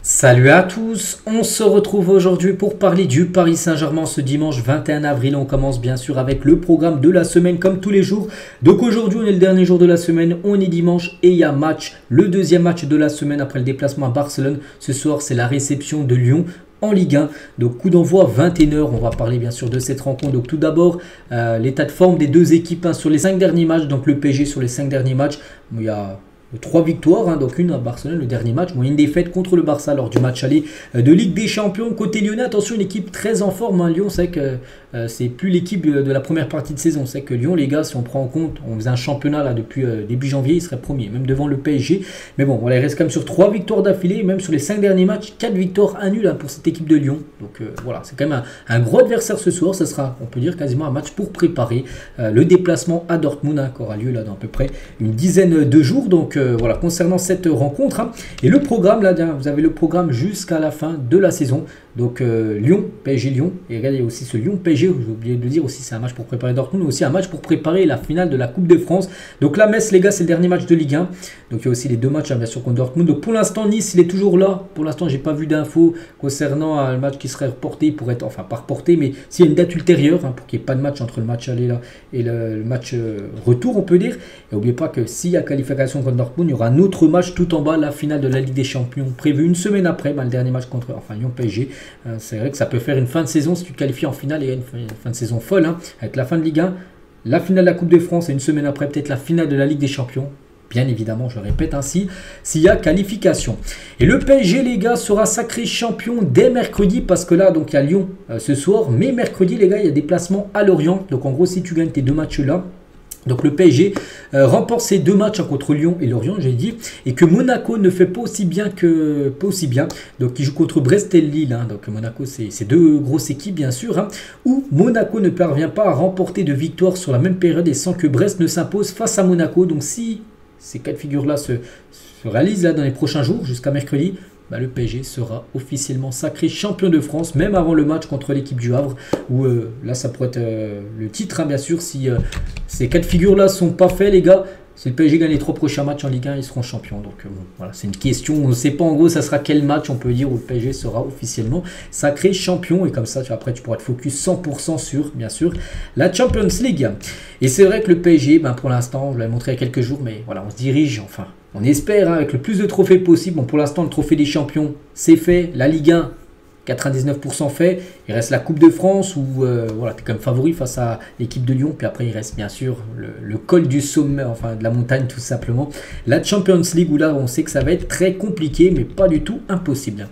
Salut à tous, on se retrouve aujourd'hui pour parler du Paris Saint-Germain ce dimanche 21 avril. On commence bien sûr avec le programme de la semaine comme tous les jours. Donc aujourd'hui on est le dernier jour de la semaine, on est dimanche et il y a match, le deuxième match de la semaine après le déplacement à Barcelone. Ce soir c'est la réception de Lyon en Ligue 1. Donc coup d'envoi 21 h. On va parler bien sûr de cette rencontre. Donc tout d'abord l'état de forme des deux équipes sur les 5 derniers matchs. Donc le PSG sur les 5 derniers matchs, il y a 3 victoires, donc une à Barcelone, le dernier match. Une défaite contre le Barça lors du match aller de Ligue des Champions. Côté lyonnais, attention, une équipe très en forme. Lyon, c'est que c'est plus l'équipe de la première partie de saison. C'est que Lyon, les gars, si on prend en compte, on faisait un championnat là depuis début janvier, il serait premier, même devant le PSG. Mais bon, voilà, il reste quand même sur 3 victoires d'affilée, même sur les 5 derniers matchs, 4 victoires, 1 nul pour cette équipe de Lyon. Donc voilà, c'est quand même un gros adversaire ce soir. Ce sera, on peut dire, quasiment un match pour préparer le déplacement à Dortmund, qui aura lieu là dans à peu près une dizaine de jours. Donc voilà, concernant cette rencontre. Et le programme, là, vous avez le programme jusqu'à la fin de la saison. Donc Lyon, PSG Lyon. Et regardez, il y a aussi ce Lyon PSG, j'ai oublié de dire aussi, c'est un match pour préparer Dortmund, mais aussi un match pour préparer la finale de la Coupe de France. Donc là, Metz, les gars, c'est le dernier match de Ligue 1. Donc il y a aussi les deux matchs, bien sûr, contre Dortmund. Donc pour l'instant, Nice, il est toujours là. Pour l'instant, j'ai pas vu d'infos concernant le match qui serait reporté, pour être, enfin pas reporté, mais s'il y a une date ultérieure, pour qu'il n'y ait pas de match entre le match aller là et le match retour, on peut dire. Et n'oubliez pas que s'il y a qualification contre Dortmund, il y aura un autre match tout en bas, la finale de la Ligue des Champions, prévue une semaine après, le dernier match contre Lyon PSG. C'est vrai que ça peut faire une fin de saison si tu te qualifies en finale et une fin de saison folle, avec la fin de Ligue 1, la finale de la Coupe de France et une semaine après peut-être la finale de la Ligue des Champions. Bien évidemment, je le répète ainsi, s'il y a qualification. Et le PSG, les gars, sera sacré champion dès mercredi, parce que là, donc il y a Lyon ce soir, mais mercredi, les gars, il y a des placements à Lorient. Donc en gros, si tu gagnes tes deux matchs-là, donc le PSG remporte ses deux matchs contre Lyon et Lorient, j'ai dit, et que Monaco ne fait pas aussi bien donc il joue contre Brest et Lille, donc Monaco c'est deux grosses équipes bien sûr, où Monaco ne parvient pas à remporter de victoire sur la même période et sans que Brest ne s'impose face à Monaco. Donc si ces cas de figure là se réalisent là dans les prochains jours jusqu'à mercredi, le PSG sera officiellement sacré champion de France, même avant le match contre l'équipe du Havre, où là ça pourrait être le titre, bien sûr, si ces cas de figure là sont pas faits, les gars. Si le PSG gagne les 3 prochains matchs en Ligue 1, ils seront champions. Donc voilà, c'est une question, on ne sait pas en gros ça sera quel match, on peut dire, où le PSG sera officiellement sacré champion, et comme ça après tu pourras te focus 100% sur, bien sûr, la Champions League. Et c'est vrai que le PSG, pour l'instant, je l'avais montré il y a quelques jours, mais voilà, on se dirige, enfin on espère, avec le plus de trophées possible. Bon, pour l'instant, le trophée des champions, c'est fait. La Ligue 1, 99% fait. Il reste la Coupe de France, où voilà, tu es quand même favori face à l'équipe de Lyon. Puis après, il reste bien sûr le col du sommet, enfin de la montagne tout simplement. La Champions League, où là, on sait que ça va être très compliqué, mais pas du tout impossible.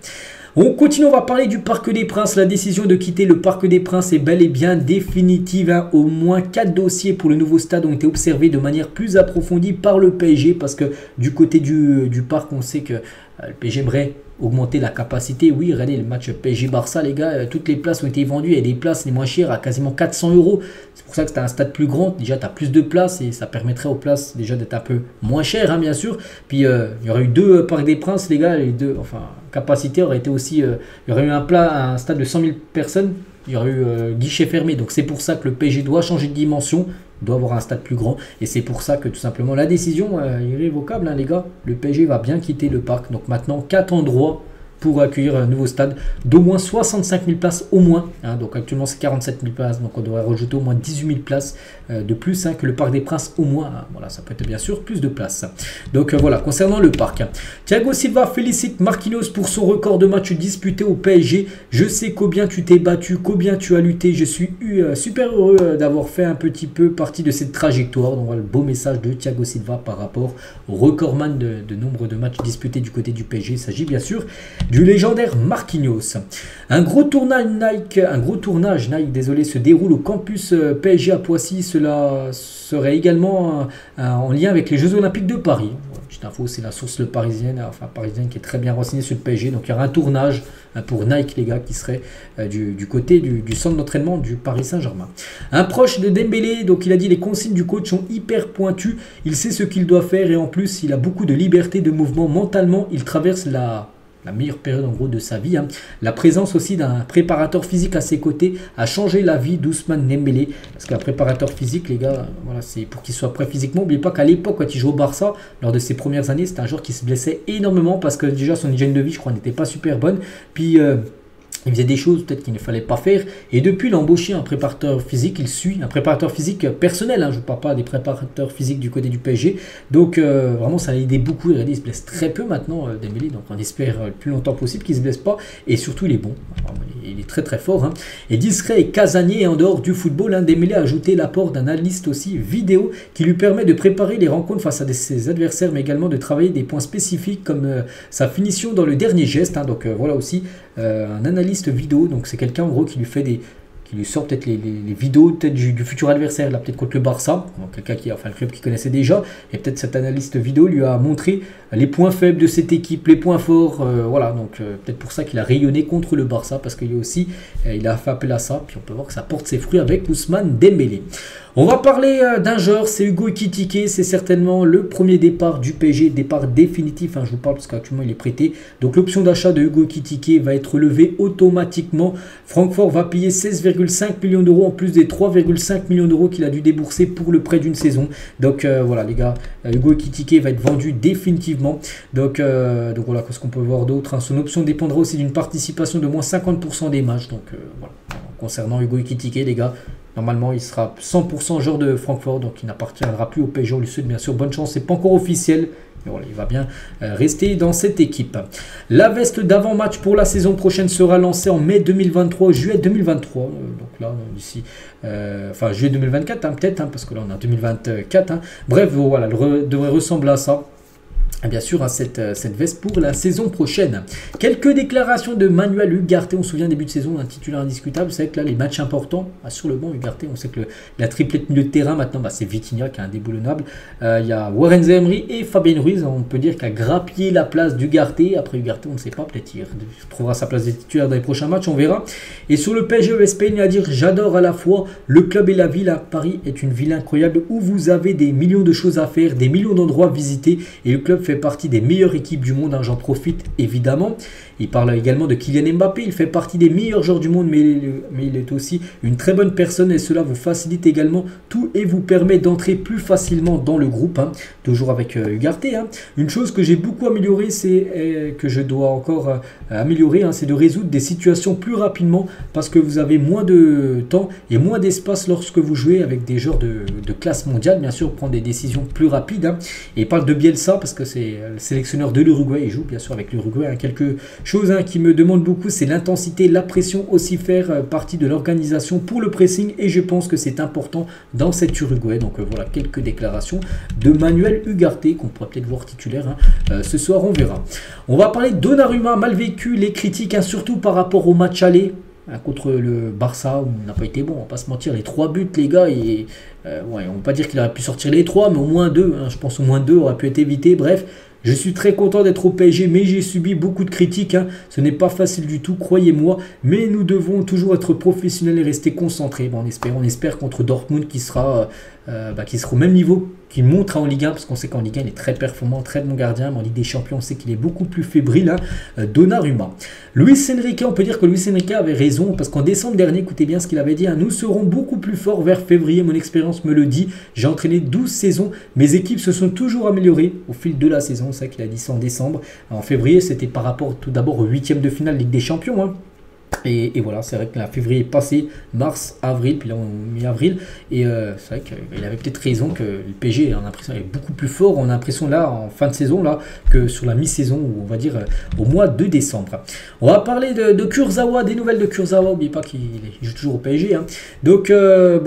On continue, on va parler du Parc des Princes. La décision de quitter le Parc des Princes est bel et bien définitive. Au moins 4 dossiers pour le nouveau stade ont été observés de manière plus approfondie par le PSG, parce que du côté du parc, on sait que le PSG aimerait augmenter la capacité. Oui, regardez le match PSG-Barça, les gars, toutes les places ont été vendues, et des places les moins chères à quasiment 400 €. C'est pour ça que c'est un stade plus grand. Déjà, tu as plus de places et ça permettrait aux places déjà d'être un peu moins chères, bien sûr. Puis, il y aurait eu 2 Parcs des Princes, les gars, les deux, enfin, capacité aurait été aussi, il y aurait eu un stade de 100 000 personnes, il y aurait eu guichet fermé. Donc, c'est pour ça que le PSG doit changer de dimension, doit avoir un stade plus grand, et c'est pour ça que tout simplement la décision est irrévocable, les gars. Le PSG va bien quitter le parc. Donc maintenant 4 endroits pour accueillir un nouveau stade d'au moins 65 000 places au moins. Donc actuellement c'est 47 000 places, donc on devrait rajouter au moins 18 000 places de plus que le Parc des Princes au moins. Voilà, ça peut être bien sûr plus de places. Donc voilà, concernant le parc. Thiago Silva félicite Marquinhos pour son record de matchs disputés au PSG. Je sais combien tu t'es battu, combien tu as lutté. Je suis super heureux d'avoir fait un petit peu partie de cette trajectoire. Donc voilà le beau message de Thiago Silva par rapport au recordman de nombre de matchs disputés du côté du PSG. Il s'agit bien sûr du légendaire Marquinhos. Un gros tournage Nike, désolé, se déroule au campus PSG à Poissy. Cela serait également en lien avec les Jeux Olympiques de Paris. Petite info, c'est la source parisienne qui est très bien renseignée sur le PSG. Donc il y aura un tournage pour Nike, les gars, qui serait du côté du centre d'entraînement du Paris Saint-Germain. Un proche de Dembélé, donc il a dit: les consignes du coach sont hyper pointues, il sait ce qu'il doit faire, et en plus il a beaucoup de liberté de mouvement. Mentalement il traverse la la meilleure période en gros de sa vie. Hein. La présence aussi d'un préparateur physique à ses côtés a changé la vie d'Ousmane Dembélé. Parce qu'un préparateur physique, les gars, voilà, c'est pour qu'il soit prêt physiquement. N'oubliez pas qu'à l'époque, quand il jouait au Barça, lors de ses premières années, c'était un joueur qui se blessait énormément parce que déjà son hygiène de vie, je crois, n'était pas super bonne. Puis il faisait des choses peut-être qu'il ne fallait pas faire. Et depuis, il a embauché un préparateur physique. Il suit un préparateur physique personnel. Hein, je ne parle pas des préparateurs physiques du côté du PSG. Donc vraiment, ça a aidé beaucoup. Regardez, il se blesse très peu maintenant, Dembélé. Donc on espère le plus longtemps possible qu'il ne se blesse pas. Et surtout, il est bon. Alors, il est très très fort. Hein. Et discret et casanier en dehors du football, hein, Dembélé a ajouté l'apport d'un analyste aussi vidéo qui lui permet de préparer les rencontres face à ses adversaires, mais également de travailler des points spécifiques comme sa finition dans le dernier geste. Hein. Donc voilà aussi un analyste vidéo, donc c'est quelqu'un en gros qui lui fait qui lui sort peut-être les vidéos peut-être du futur adversaire, là peut-être contre le Barça, quelqu'un qui, enfin le club qu'il connaissait déjà, et peut-être cet analyste vidéo lui a montré les points faibles de cette équipe, les points forts, voilà, donc peut-être pour ça qu'il a rayonné contre le Barça, parce qu'il y a aussi, il a fait appel à ça, puis on peut voir que ça porte ses fruits avec Ousmane Dembélé. On va parler d'un joueur, c'est Hugo Ekitike, c'est certainement le premier départ du PSG, départ définitif, hein, je vous parle parce qu'actuellement il est prêté. Donc l'option d'achat de Hugo Ekitike va être levée automatiquement. Francfort va payer 16,5 millions d'euros en plus des 3,5 millions d'euros qu'il a dû débourser pour le prêt d'une saison. Donc voilà les gars, Hugo Ekitike va être vendu définitivement. Donc voilà, qu'est-ce qu'on peut voir d'autre, hein. Son option dépendra aussi d'une participation de moins 50% des matchs. Donc voilà, concernant Hugo Ekitike les gars, normalement, il sera 100% joueur de Francfort, donc il n'appartiendra plus au PSG. On lui souhaite bien sûr bonne chance, c'est pas encore officiel, mais voilà, il va bien rester dans cette équipe. La veste d'avant-match pour la saison prochaine sera lancée en mai 2023, juillet 2023. Donc là, d'ici, enfin juillet 2024, hein, peut-être, hein, parce que là on est en 2024. Hein. Bref, voilà, elle devrait ressembler à ça. Bien sûr, à cette veste pour la saison prochaine. Quelques déclarations de Manuel Ugarte. On se souvient début de saison, un titulaire indiscutable. C'est que là, les matchs importants, sur le banc, Ugarte, on sait que la triplette milieu de terrain, maintenant, c'est Vitinha qui est indéboulonnable. Il y a Warren Zaïre-Emery et Fabien Ruiz. On peut dire qu'il a grappillé la place d'Ugarte. Après Ugarte, on ne sait pas, peut-être il trouvera sa place de titulaire dans les prochains matchs, on verra. Et sur le PSG Espagne, il va dire: j'adore à la fois le club et la ville. À Paris est une ville incroyable où vous avez des millions de choses à faire, des millions d'endroits à visiter. Et le club fait partie des meilleures équipes du monde, hein, j'en profite évidemment. Il parle également de Kylian Mbappé, il fait partie des meilleurs joueurs du monde, mais il est aussi une très bonne personne et cela vous facilite également tout et vous permet d'entrer plus facilement dans le groupe, hein, toujours avec Ugarte. Hein. Une chose que j'ai beaucoup améliorée, c'est que je dois encore améliorer, hein, c'est de résoudre des situations plus rapidement parce que vous avez moins de temps et moins d'espace lorsque vous jouez avec des joueurs de classe mondiale, bien sûr, prendre des décisions plus rapides. Hein. Et il parle de Bielsa parce que c'est le sélectionneur de l'Uruguay, il joue bien sûr avec l'Uruguay. Hein. Quelque chose, hein, qui me demande beaucoup, c'est l'intensité, la pression, aussi faire partie de l'organisation pour le pressing et je pense que c'est important dans cet Uruguay. Donc voilà quelques déclarations de Manuel Ugarte qu'on pourrait peut-être voir titulaire, hein, ce soir, on verra. On va parler de Donnarumma, mal vécu les critiques, hein, surtout par rapport au match aller contre le Barça où il n'a pas été bon, on va pas se mentir, les 3 buts les gars, et ouais, on ne va pas dire qu'il aurait pu sortir les 3 mais au moins 2, hein, je pense au moins 2 auraient pu être évités. Bref, je suis très content d'être au PSG, mais j'ai subi beaucoup de critiques, hein. Ce n'est pas facile du tout, croyez-moi, mais nous devons toujours être professionnels et rester concentrés. Bon, on espère contre Dortmund qui sera au même niveau qu'il montre en Ligue 1, parce qu'on sait qu'en Ligue 1 il est très performant, très bon gardien, mais en Ligue des Champions on sait qu'il est beaucoup plus fébrile, hein, Donnarumma. Luis Enrique, on peut dire que Luis Enrique avait raison, parce qu'en décembre dernier, écoutez bien ce qu'il avait dit, hein, nous serons beaucoup plus forts vers février, mon expérience me le dit, j'ai entraîné 12 saisons, mes équipes se sont toujours améliorées au fil de la saison, c'est ça qu'il a dit ça en décembre. En février, c'était par rapport tout d'abord au 8e de finale Ligue des Champions, hein. Et voilà, c'est vrai que la février est passé, mars, avril, puis là on mi-avril, et c'est vrai qu'il avait peut-être raison que le PSG, on a l'impression, est beaucoup plus fort, on a l'impression là, en fin de saison, là, que sur la mi-saison, ou on va dire au mois de décembre. On va parler de Kurzawa, des nouvelles de Kurzawa, n'oubliez pas qu'il joue toujours au PSG. Hein. Donc,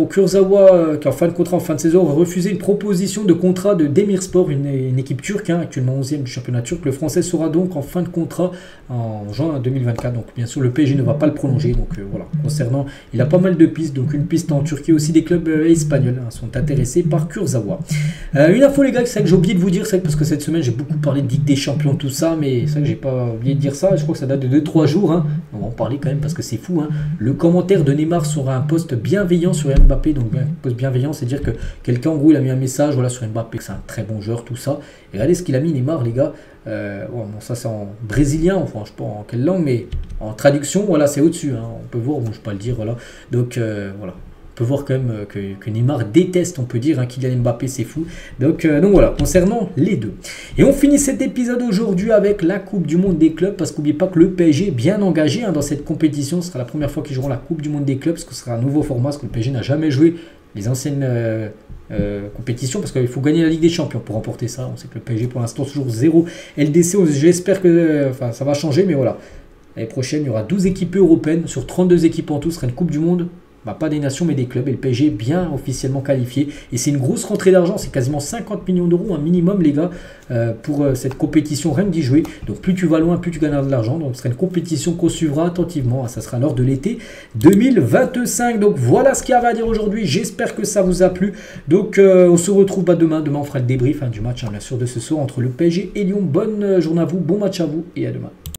Kurzawa, qui est en fin de contrat, en fin de saison, a refusé une proposition de contrat de Demirspor, une équipe turque, hein, actuellement 11e du championnat turc. Le français sera donc en fin de contrat en juin 2024, donc bien sûr le PSG ne va pas le prolonger, donc voilà, concernant, il a pas mal de pistes, donc une piste en Turquie aussi, des clubs espagnols, hein, sont intéressés par Kurzawa. Une info les gars, c'est vrai que j'ai oublié de vous dire, c'est parce que cette semaine j'ai beaucoup parlé de Ligue des Champions, tout ça, mais c'est vrai que j'ai pas oublié de dire ça, je crois que ça date de 2-3 jours, hein. On va en parler quand même parce que c'est fou, hein. Le commentaire de Neymar sera un post bienveillant sur Mbappé, donc un post bienveillant, c'est dire que quelqu'un en gros il a mis un message, voilà, sur Mbappé, que c'est un très bon joueur, tout ça, et regardez ce qu'il a mis Neymar les gars. Bon, ça c'est en brésilien, enfin je sais pas en quelle langue, mais en traduction, voilà, c'est au-dessus. Hein, on peut voir, bon, je ne vais pas le dire, voilà. Donc voilà. On peut voir quand même que Neymar déteste, on peut dire, hein, Kylian Mbappé, c'est fou. Donc voilà, concernant les deux. Et on finit cet épisode aujourd'hui avec la Coupe du Monde des clubs, parce qu'oubliez pas que le PSG est bien engagé hein, dans cette compétition. Ce sera la première fois qu'ils joueront la Coupe du Monde des clubs, parce que ce sera un nouveau format, parce que le PSG n'a jamais joué les anciennes compétitions, parce qu'il faut gagner la Ligue des Champions pour remporter ça. On sait que le PSG pour l'instant toujours 0 LDC, j'espère que ça va changer, mais voilà. L'année prochaine, il y aura 12 équipes européennes, sur 32 équipes en tout, ce sera une Coupe du Monde. Pas des nations mais des clubs, et le PSG est bien officiellement qualifié et c'est une grosse rentrée d'argent, c'est quasiment 50 millions d'euros un minimum les gars pour cette compétition, rien que d'y jouer. Donc plus tu vas loin, plus tu gagneras de l'argent. Donc ce sera une compétition qu'on suivra attentivement, ça sera lors de l'été 2025. Donc voilà ce qu'il y avait à dire aujourd'hui, j'espère que ça vous a plu. Donc on se retrouve demain on fera le débrief du match bien sûr de ce soir entre le PSG et Lyon. Bonne journée à vous, bon match à vous et à demain.